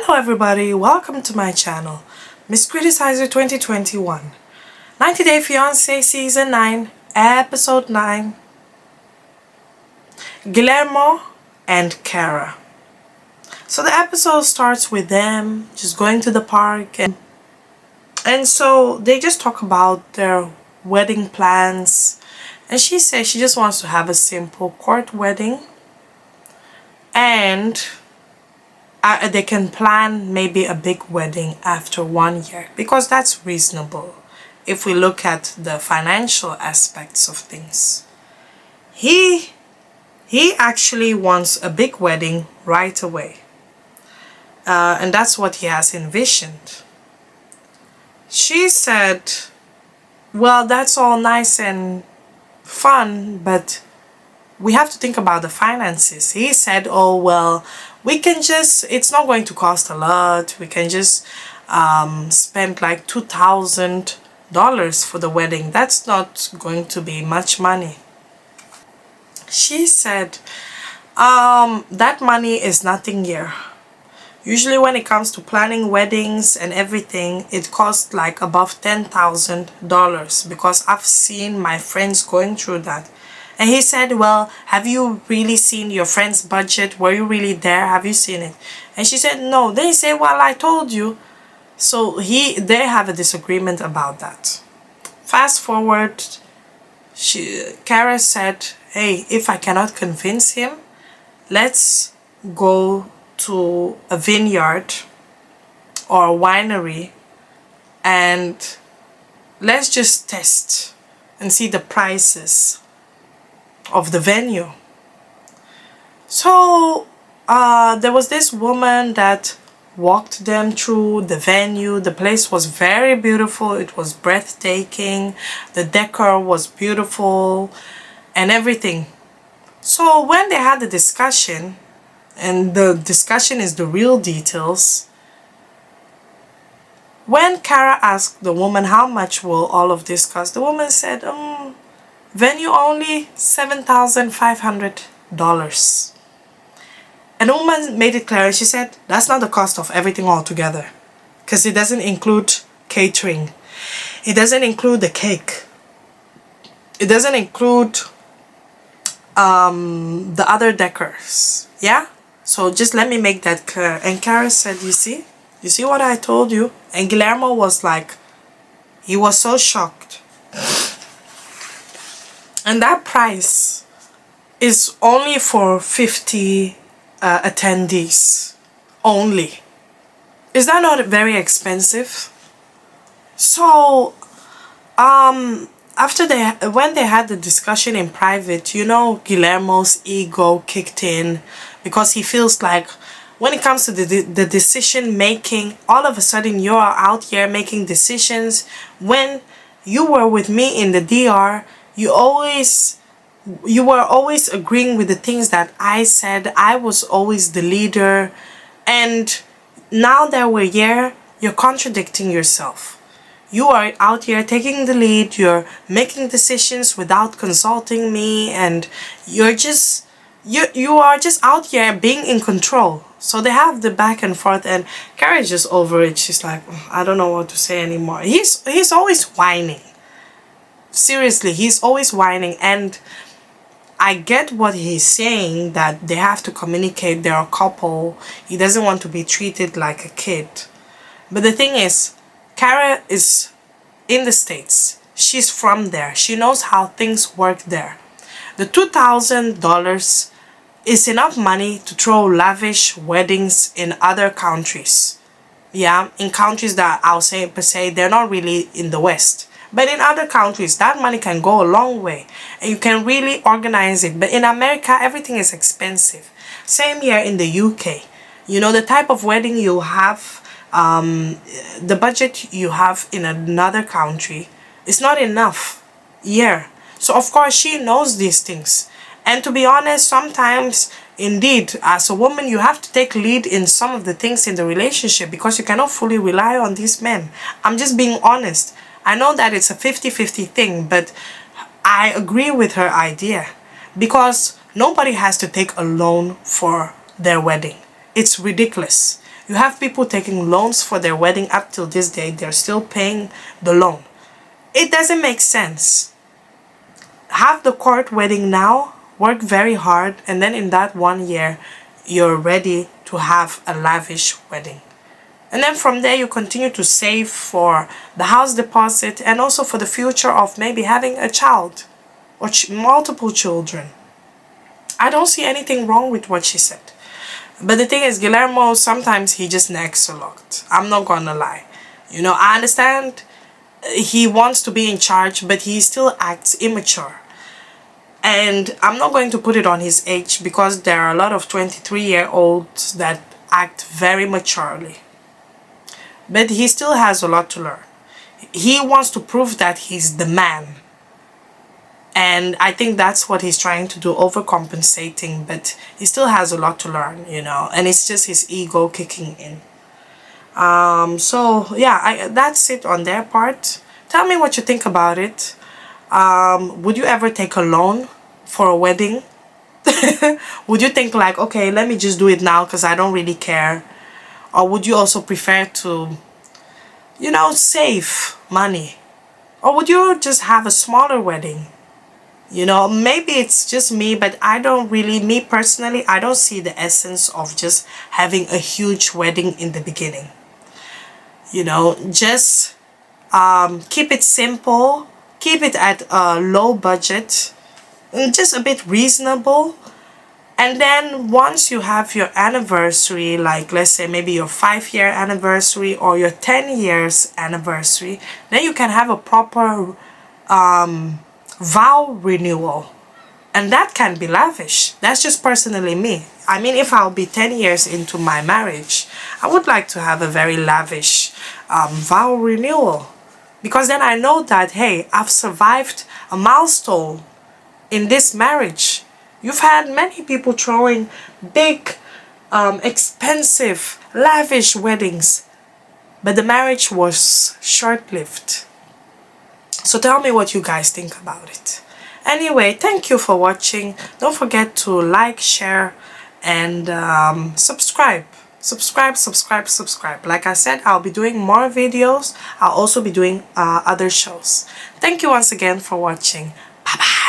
Hello everybody, welcome to my channel, Miss Criticizer 2021, 90 Day Fiancé Season 9, Episode 9, Guillermo and Kara. So the episode starts with them just going to the park and so they just talk about their wedding plans, and she says she just wants to have a simple court wedding and they can plan maybe a big wedding after 1 year because that's reasonable if we look at the financial aspects of things. He actually wants a big wedding right away, and that's what he has envisioned. She said, well, that's all nice and fun, but we have to think about the finances. He said, oh well, we can just, it's not going to cost a lot, we can just spend like $2,000 for the wedding. That's not going to be much money. She said that money is nothing here. Usually when it comes to planning weddings and everything, it costs like above $10,000 because I've seen my friends going through that. And he said, well, have you really seen your friend's budget? Were you really there? Have you seen it? And she said, no. Then he said, well, I told you. So they have a disagreement about that. Fast forward, Kara said, hey, if I cannot convince him, let's go to a vineyard or a winery and let's just test and see the prices of the venue. So there was this woman that walked them through the venue. The place was very beautiful. It was breathtaking. The decor was beautiful and everything. So when they had the discussion, and the discussion is the real details, when Kara asked the woman how much will all of this cost, the woman said, venue only $7,500. And the woman made it clear. She said that's not the cost of everything altogether, because it doesn't include catering, it doesn't include the cake, it doesn't include the other decors. Yeah, so just let me make that clear. And Kara said, you see what I told you? And Guillermo was like, he was so shocked. And that price is only for 50 attendees only. Is that not very expensive? So when they had the discussion in private, you know, Guillermo's ego kicked in because he feels like when it comes to the decision making, all of a sudden you're out here making decisions. When you were with me in the DR, you were always agreeing with the things that I said. I was always the leader, and now that we're here, you're contradicting yourself. You are out here taking the lead, you're making decisions without consulting me, and you are just out here being in control. So they have the back and forth, and Kara's just over it. She's like, I don't know what to say anymore. He's always whining. Seriously, he's always whining, and I get what he's saying, that they have to communicate, they're a couple. He doesn't want to be treated like a kid. But the thing is, Kara is in the States. She's from there. She knows how things work there. The $2,000 is enough money to throw lavish weddings in other countries. Yeah, in countries that I'll say per se, they're not really in the West. But in other countries, that money can go a long way and you can really organize it. But in America, everything is expensive. Same here in the UK. You know, the type of wedding you have, the budget you have in another country is not enough here. So of course she knows these things. And to be honest, sometimes indeed as a woman you have to take lead in some of the things in the relationship because you cannot fully rely on these men. I'm just being honest. I know that it's a 50-50 thing, but I agree with her idea because nobody has to take a loan for their wedding. It's ridiculous. You have people taking loans for their wedding up till this day. They're still paying the loan. It doesn't make sense. Have the court wedding now, work very hard, and then in that 1 year, you're ready to have a lavish wedding. And then from there, you continue to save for the house deposit and also for the future of maybe having a child or multiple children. I don't see anything wrong with what she said. But the thing is, Guillermo, sometimes he just nags a lot. I'm not gonna lie. You know, I understand he wants to be in charge, but he still acts immature. And I'm not going to put it on his age, because there are a lot of 23-year-olds that act very maturely. But he still has a lot to learn. He wants to prove that he's the man. And I think that's what he's trying to do, overcompensating. But he still has a lot to learn, you know. And it's just his ego kicking in. So, yeah, that's it on their part. Tell me what you think about it. Would you ever take a loan for a wedding? Would you think like, okay, let me just do it now because I don't really care? Or would you also prefer to, you know, save money? Or would you just have a smaller wedding? You know, maybe it's just me, but I don't really, me personally, I don't see the essence of just having a huge wedding in the beginning. You know, just keep it simple, keep it at a low budget, and just a bit reasonable. And then once you have your anniversary, like let's say maybe your 5-year anniversary or your 10 years anniversary, then you can have a proper vow renewal. And that can be lavish. That's just personally me. I mean, if I'll be 10 years into my marriage, I would like to have a very lavish vow renewal. Because then I know that, hey, I've survived a milestone in this marriage. You've had many people throwing big, expensive, lavish weddings, but the marriage was short-lived. So tell me what you guys think about it. Anyway, thank you for watching. Don't forget to like, share, and subscribe. Subscribe. Like I said, I'll be doing more videos. I'll also be doing other shows. Thank you once again for watching. Bye-bye.